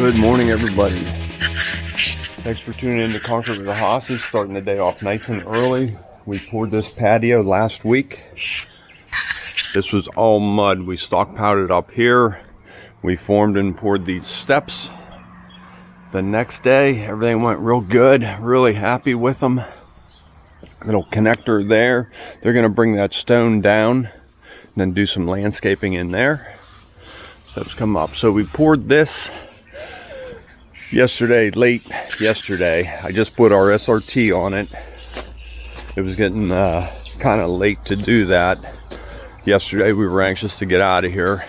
Good morning, everybody. Thanks for tuning in to Conquer with the Hosses. Starting the day off nice and early. We poured this patio last week. This was all mud. We stockpiled it up here. We formed and poured these steps. The next day, everything went real good. Really happy with them. Little connector there. They're going to bring that stone down and then do some landscaping in there. Steps come up. So we poured this yesterday, late yesterday. I just put our SRT on it. It was getting kind of late to do that. Yesterday we were anxious to get out of here.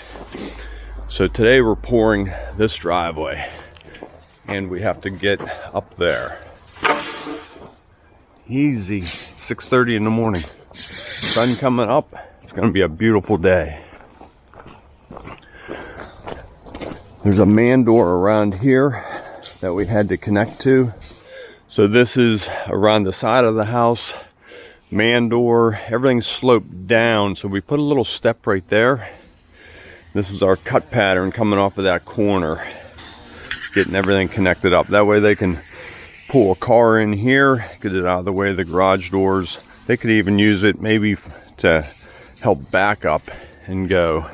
So today we're pouring this driveway. And we have to get up there. Easy. 6:30 in the morning. Sun coming up. It's going to be a beautiful day. There's a man door around here that we had to connect to. So this is around the side of the house. Man door. Everything's sloped down. So we put a little step right there. This is our cut pattern coming off of that corner. Getting everything connected up. That way they can pull a car in here, get it out of the way of the garage doors. They could even use it maybe to help back up and go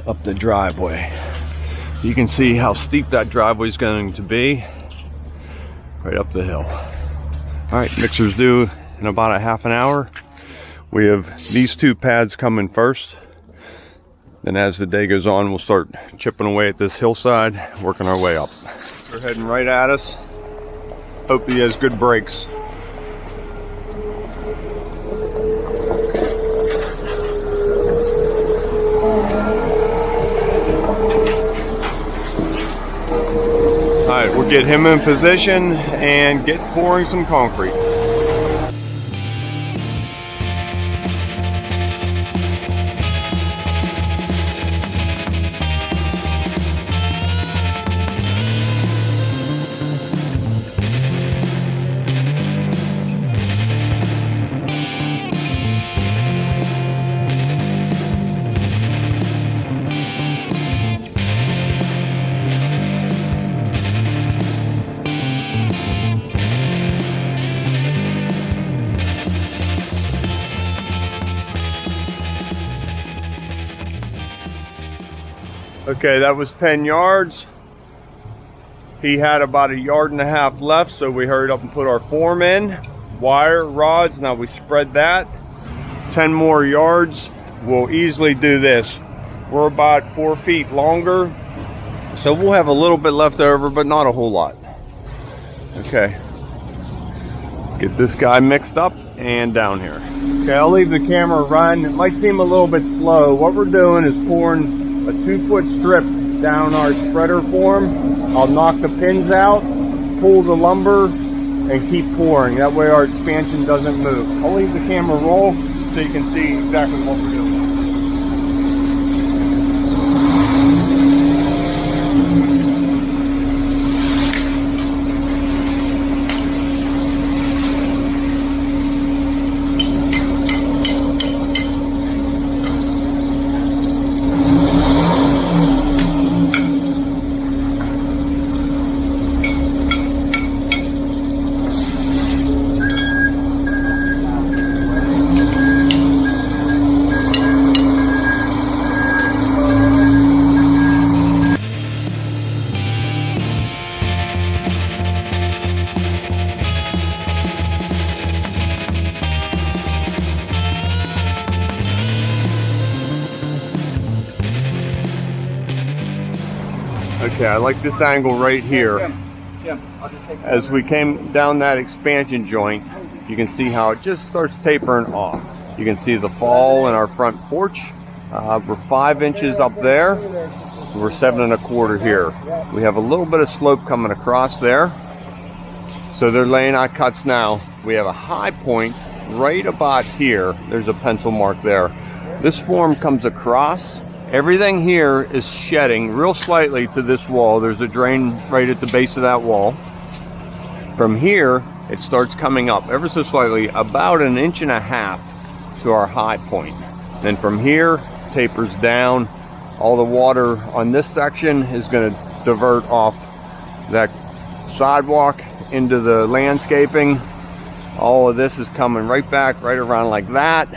up the driveway. You can see how steep that driveway is going to be right up the hill. All right, mixer's due in about a half an hour. We have these two pads coming first. Then as the day goes on, we'll start chipping away at this hillside, working our way up. They're heading right at us. Hope he has good brakes. All right, we'll get him in position and get pouring some concrete. Okay, that was 10 yards. He had about 1.5 yards left, so we hurried up and put our form in. Wire, rods, now we spread that. 10 more yards, we'll easily do this. We're about 4 feet longer, so we'll have a little bit left over, but not a whole lot. Okay, get this guy mixed up and down here. Okay, I'll leave the camera run. It might seem a little bit slow. What we're doing is pouring a 2-foot strip down our spreader form. I'll knock the pins out, pull the lumber, and keep pouring. That way our expansion doesn't move. I'll leave the camera roll so you can see exactly what we're doing. Okay, I like this angle right here. As we came down that expansion joint, you can see how it just starts tapering off. You can see the fall in our front porch. We're 5 inches up there. We're 7 1/4 here. We have a little bit of slope coming across there. So they're laying out cuts now. We have a high point right about here. There's a pencil mark there. This form comes across. Everything here is shedding real slightly to this wall. There's a drain right at the base of that wall. From here, it starts coming up ever so slightly, about 1.5 inches to our high point. Then from here, tapers down All the water on this section is going to divert off that sidewalk into the landscaping. All of this is coming right back, right around like that.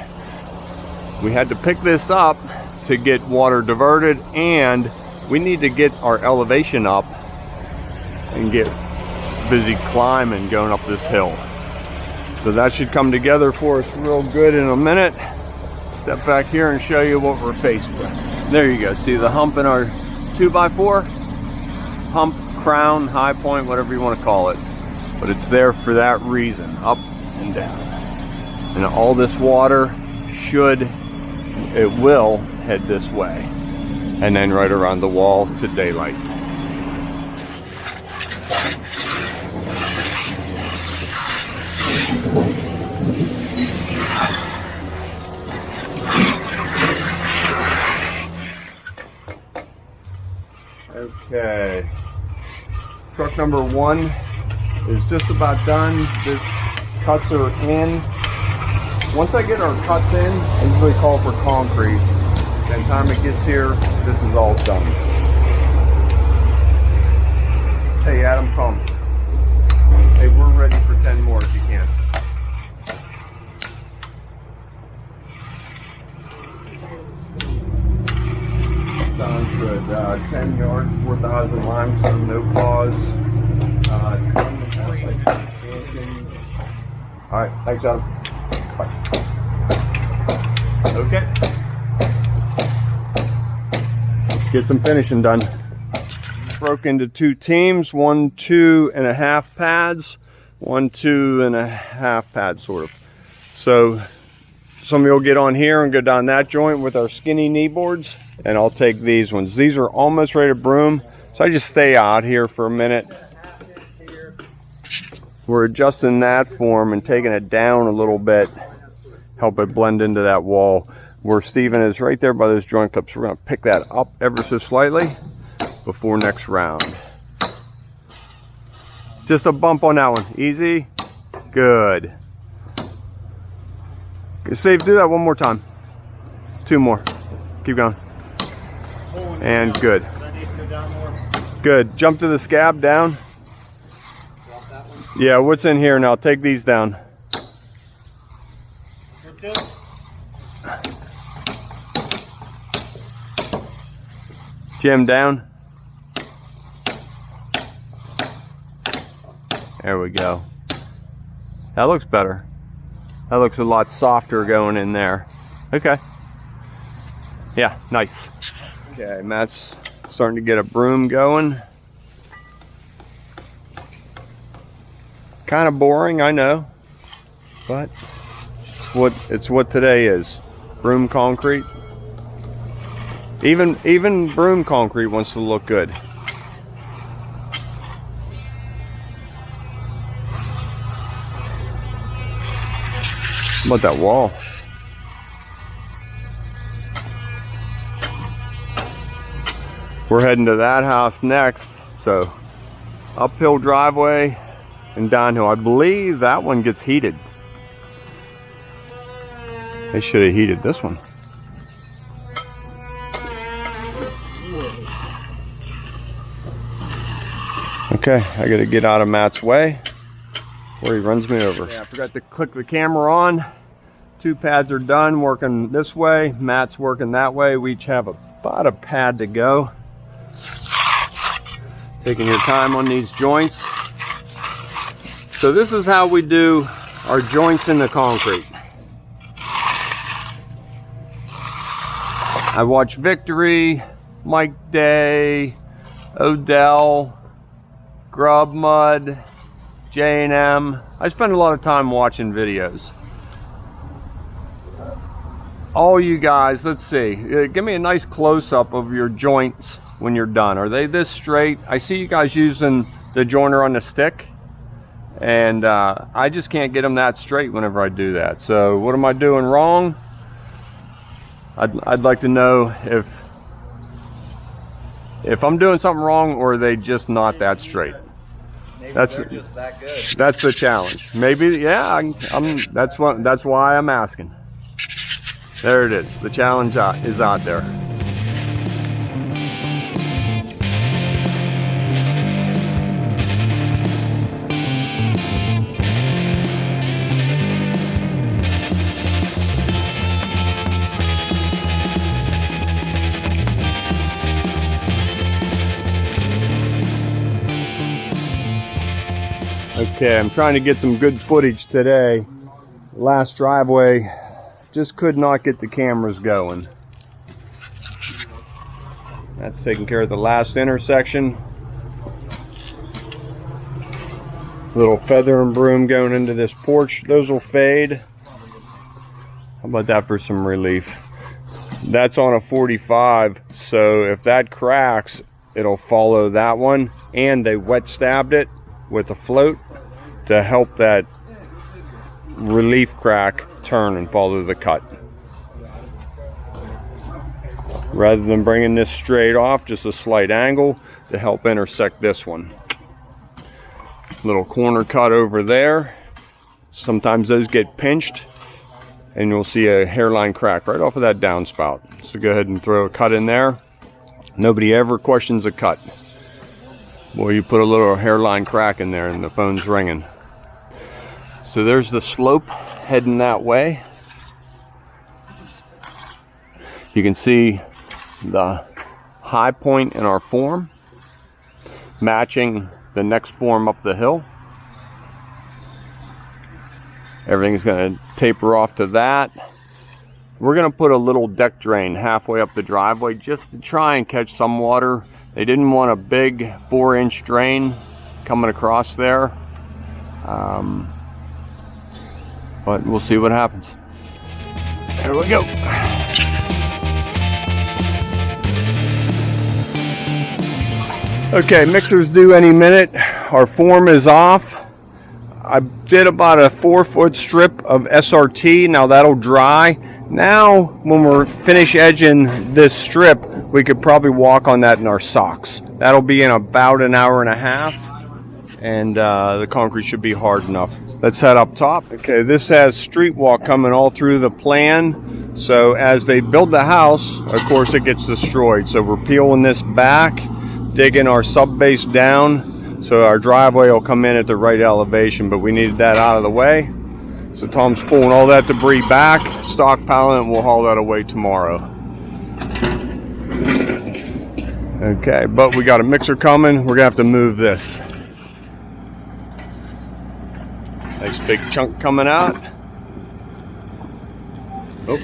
We had to pick this up to get water diverted, and we need to get our elevation up and get busy climbing going up this hill. So that should come together for us real good in a minute. Step back here and show you what we're faced with. There you go. See the hump in our 2x4? Hump, crown, high point, whatever you want to call it. But it's there for that reason, up and down. And all this water it will head this way. And then right around the wall to daylight. Okay, truck number 1 is just about done. The cuts are in. Once I get our cuts in, I usually call for concrete. By the time it gets here, this is all done. Hey Adam, come. Hey, we're ready for 10 more if you can. Sounds good. 10 yards, 4,000 limestone, no pause. Alright, thanks Adam. Bye. Okay. Let's get some finishing done. Broke into 2 teams, 1 2.5 pads, 1 2.5 pads sort of. So some of you will get on here and go down that joint with our skinny knee boards, and I'll take these ones. These are almost ready to broom, so I just stay out here for a minute. We're adjusting that form and taking it down a little bit, help it blend into that wall. Where Steven is right there by those joint clips, we're going to pick that up ever so slightly before next round. Just a bump on that one. Easy. Good. Steve, do that one more time. 2 more. Keep going. And good. Good. Jump to the scab, down. Yeah, what's in here now? Take these down. Jim, down. There we go. That looks better. That looks a lot softer going in there. Okay. Yeah, nice. Okay, Matt's starting to get a broom going. Kind of boring, I know, but it's what today is. Broom concrete. Even broom concrete wants to look good. How about that wall? We're heading to that house next, so uphill driveway and downhill. I believe that one gets heated. They should have heated this one. Okay, I gotta get out of Matt's way before he runs me over. Yeah, I forgot to click the camera on. 2 pads are done, working this way. Matt's working that way. We each have about a pad to go. Taking your time on these joints. So this is how we do our joints in the concrete. I watch Victory, Mike Day, Odell, Grub Mud, J&M. I spend a lot of time watching videos. All you guys, let's see, give me a nice close-up of your joints when you're done. Are they this straight? I see you guys using the joiner on the stick, and I just can't get them that straight whenever I do that. So what am I doing wrong? I'd like to know if I'm doing something wrong, or are they just not that straight. Maybe they're just that good. That's the challenge. Maybe, yeah. That's why I'm asking. There it is. The challenge is out there. Okay, I'm trying to get some good footage today. Last driveway, just could not get the cameras going. That's taking care of the last intersection. Little feather and broom going into this porch. Those will fade. How about that for some relief? That's on a 45, so if that cracks, it'll follow that one. And they wet stabbed it with a float to help that relief crack turn and follow the cut. Rather than bringing this straight off, just a slight angle to help intersect this one. Little corner cut over there. Sometimes those get pinched and you'll see a hairline crack right off of that downspout. So go ahead and throw a cut in there. Nobody ever questions a cut. Boy, you put a little hairline crack in there and the phone's ringing. So there's the slope heading that way. You can see the high point in our form matching the next form up the hill. Everything's going to taper off to that. We're going to put a little deck drain halfway up the driveway just to try and catch some water. They didn't want a big 4-inch drain coming across there. But we'll see what happens. There we go. Okay, mixer's due any minute. Our form is off. I did about a 4-foot strip of SRT. Now that'll dry. Now, when we're finished edging this strip, we could probably walk on that in our socks. That'll be in about an hour and a half, and the concrete should be hard enough. Let's head up top. Okay, this has street walk coming all through the plan. So as they build the house, of course it gets destroyed. So we're peeling this back, digging our sub base down, so our driveway will come in at the right elevation, but we needed that out of the way. So Tom's pulling all that debris back, stockpiling it, and we'll haul that away tomorrow. Okay, but we got a mixer coming. We're gonna have to move this. Nice big chunk coming out. Oh,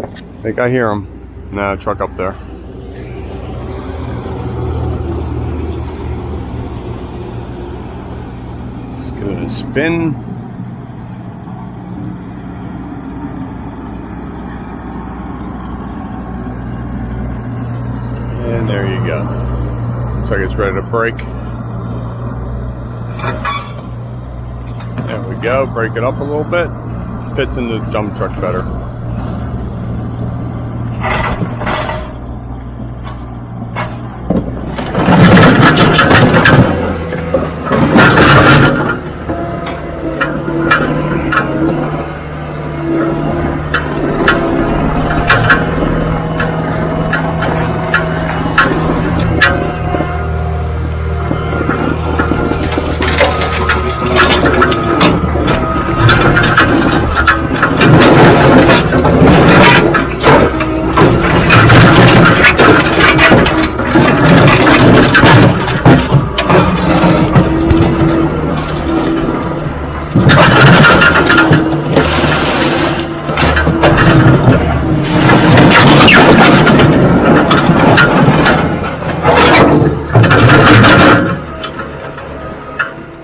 I think I hear him. Nah, truck up there. It's gonna spin. And there you go. Looks like it's ready to break. There we go. Break it up a little bit. Fits in the dump truck better.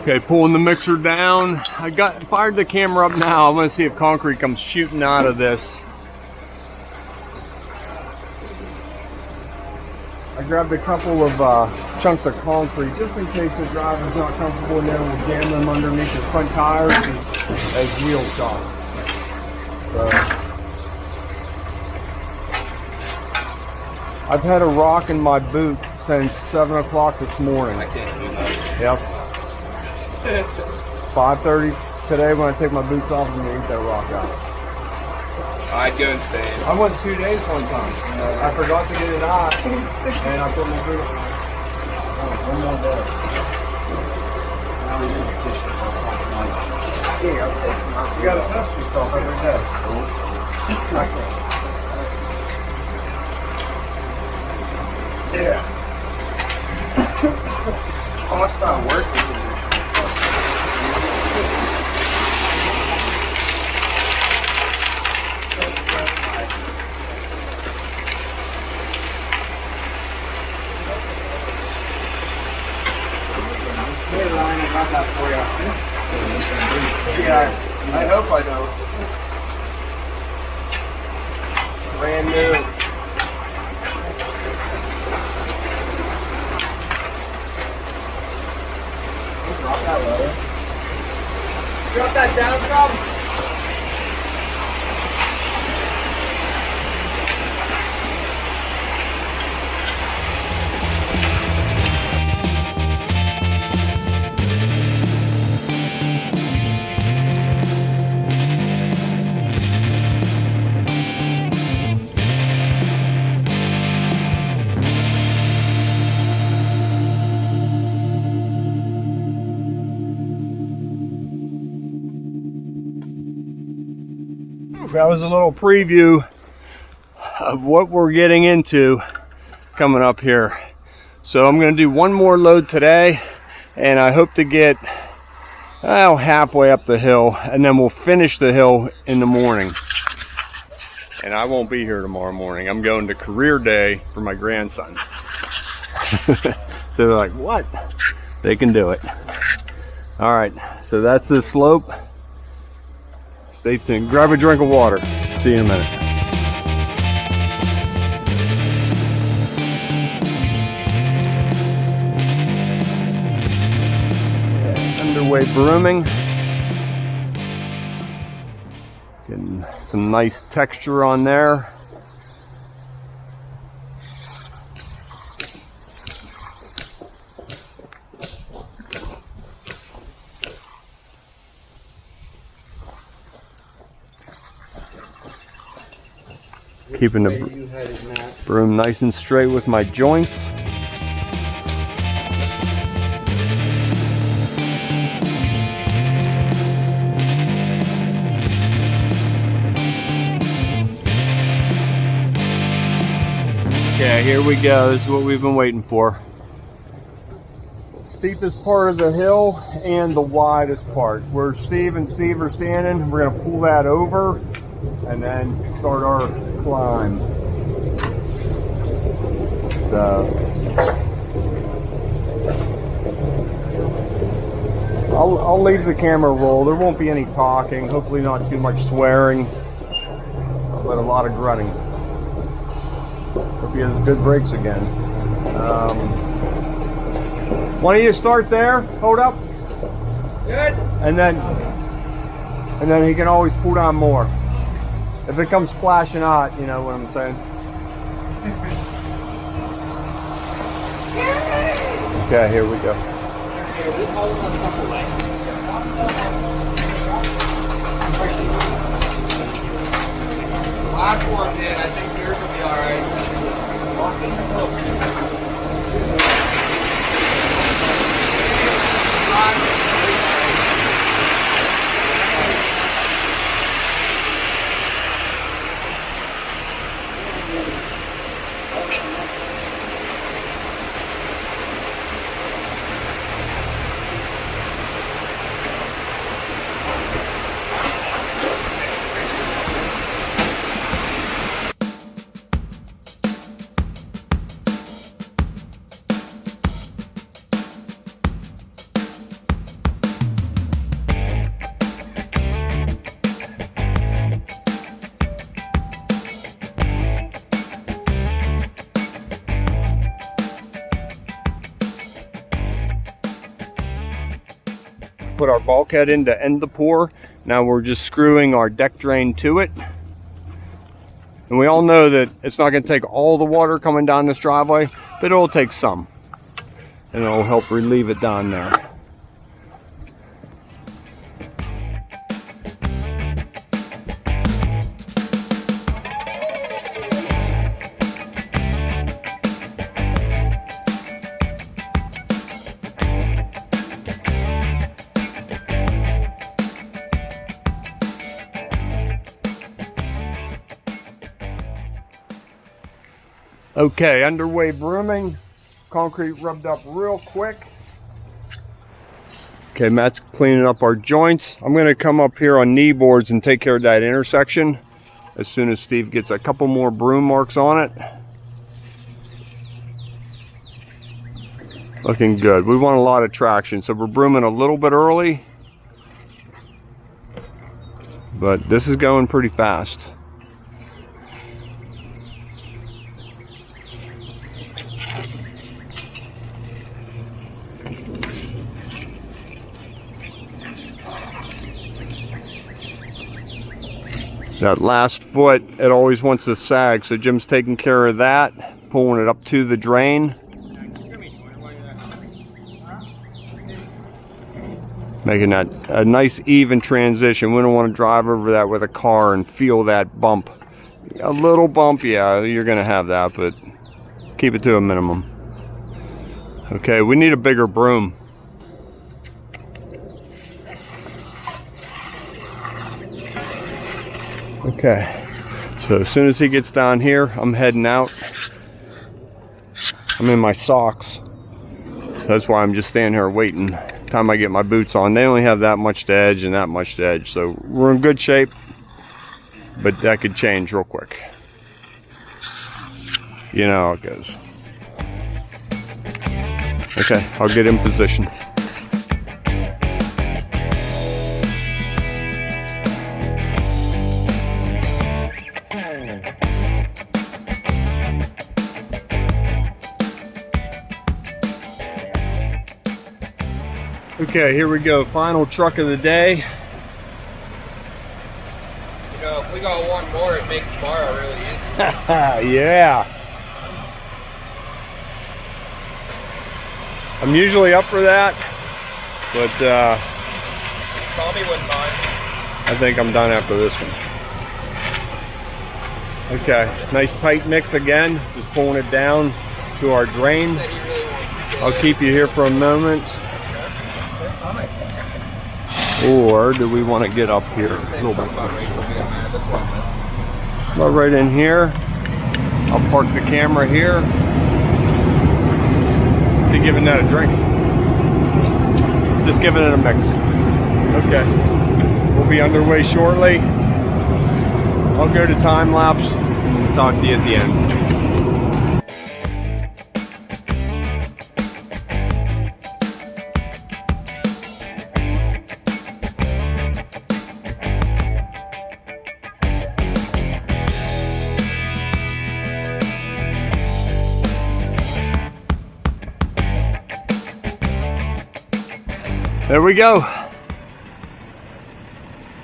Okay, pulling the mixer down. I fired the camera up now. I want to see if concrete comes shooting out of this. I grabbed a couple of chunks of concrete just in case the driver's not comfortable in there. We'll jam them underneath his front tires as wheel shock. So, I've had a rock in my boot since 7 o'clock this morning. I can't do that. Yep. 5:30 today when I take my boots off and eat that rock out. I'd go insane. I went 2 days one time. I forgot to get it out and I put my boot on. Oh, one more day. You gotta test yourself every day. Yeah. How much time work is it? hope I don't. Brand new. Drop that low. Drop that down some. That was a little preview of what we're getting into coming up here. So I'm going to do one more load today, and I hope to get halfway up the hill, and then we'll finish the hill in the morning. And I won't be here tomorrow morning. I'm going to career day for my grandson. So they're like, what? They can do it. All right, so that's the slope. Stay tuned. Grab a drink of water. See you in a minute. Underway brooming. Getting some nice texture on there. Keeping the broom nice and straight with my joints. Okay, here we go. This is what we've been waiting for. Steepest part of the hill and the widest part. Where Steve and Steve are standing, we're going to pull that over and then start our climb. So I'll leave the camera roll. There won't be any talking, hopefully not too much swearing, but a lot of grunting. Hope he has good brakes again. Why don't you start there? Hold up. Good. And then he can always pull down more. If it comes splashing hot, you know what I'm saying? Okay, here we go. Last one, man. I think yours will be alright. Put our bulkhead in to end the pour. Now we're just screwing our deck drain to it. And we all know that it's not going to take all the water coming down this driveway, but it'll take some. And it'll help relieve it down there. Okay, underway brooming. Concrete rubbed up real quick. Okay, Matt's cleaning up our joints. I'm going to come up here on knee boards and take care of that intersection as soon as Steve gets a couple more broom marks on it. Looking good. We want a lot of traction, so we're brooming a little bit early. but this is going pretty fast. That last foot, it always wants to sag, so Jim's taking care of that, pulling it up to the drain. Making that a nice even transition. We don't want to drive over that with a car and feel that bump. A little bump, yeah, you're gonna have that, but keep it to a minimum. Okay, we need a bigger broom. Okay, so as soon as he gets down here, I'm heading out. I'm in my socks. That's why I'm just standing here waiting. Time I get my boots on. They only have that much to edge and that much to edge, so we're in good shape, but that could change real quick. You know how it goes. Okay, I'll get in position. Okay, here we go. Final truck of the day. You know, if we got one more, it makes tomorrow really easy. Yeah. I'm usually up for that, but Tommy wouldn't mind. I think I'm done after this one. Okay, nice tight mix again. Just pulling it down to our drain. Said he really wants to I'll keep you here for a moment. Or do we want to get up here a little bit closer? About right in here. I'll park the camera here. To giving that a drink. Just giving it a mix. Okay. We'll be underway shortly. I'll go to time lapse and we'll talk to you at the end. There we go.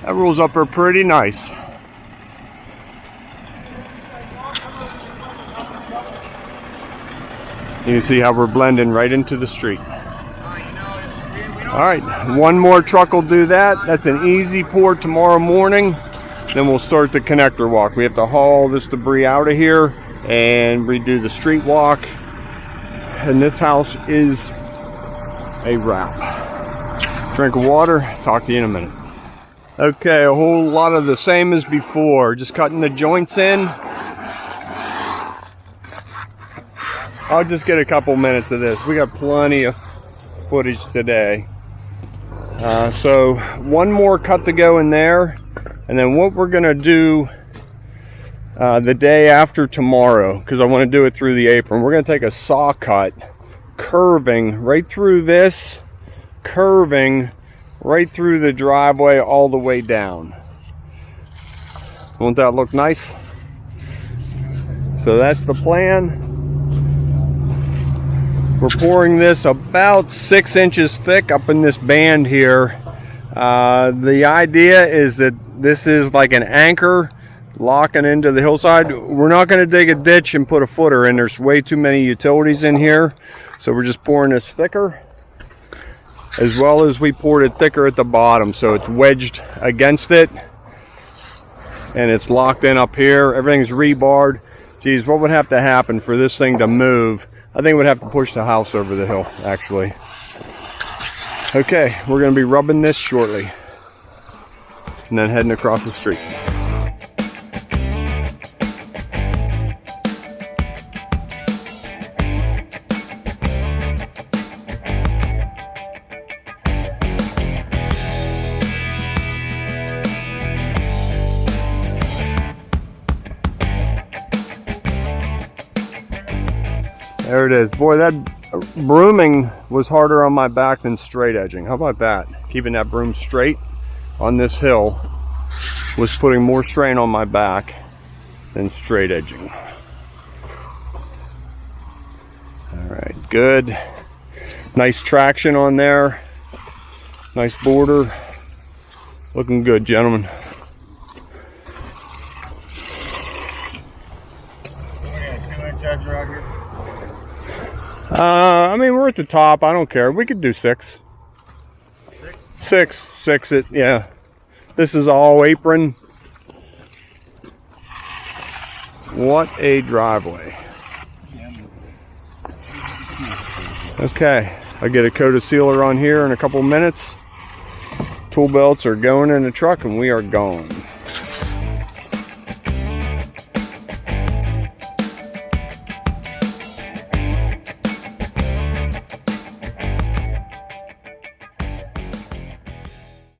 That rolls up there pretty nice. You can see how we're blending right into the street. All right, one more truck will do that. That's an easy pour tomorrow morning. Then we'll start the connector walk. We have to haul this debris out of here and redo the street walk. And this house is a wrap. Drink of water, talk to you in a minute. Okay, a whole lot of the same as before. Just cutting the joints in. I'll just get a couple minutes of this. We got plenty of footage today. So one more cut to go in there. And then what we're gonna do the day after tomorrow, because I want to do it through the apron, we're gonna take a saw cut, curving right through this, curving right through the driveway all the way down. Won't that look nice? So that's the plan. We're pouring this about 6 inches thick up in this band here. The idea is that this is like an anchor locking into the hillside. We're not going to dig a ditch and put a footer in. There's way too many utilities in here. So we're just pouring this thicker, as well as we poured it thicker at the bottom, so it's wedged against it and it's locked in up here. Everything's rebarred. Geez, what would have to happen for this thing to move? I think we'd have to push the house over the hill, actually. Okay, we're going to be rubbing this shortly and then heading across the street. There it is. Boy, that brooming was harder on my back than straight edging. How about that? Keeping that broom straight on this hill was putting more strain on my back than straight edging. All right, good. Nice traction on there. Nice border. Looking good, gentlemen. I mean, we're at the top. I don't care. We could do 6. 6 it, yeah. This is all apron. What a driveway. Okay, I get a coat of sealer on here in a couple minutes. Tool belts are going in the truck and we are gone.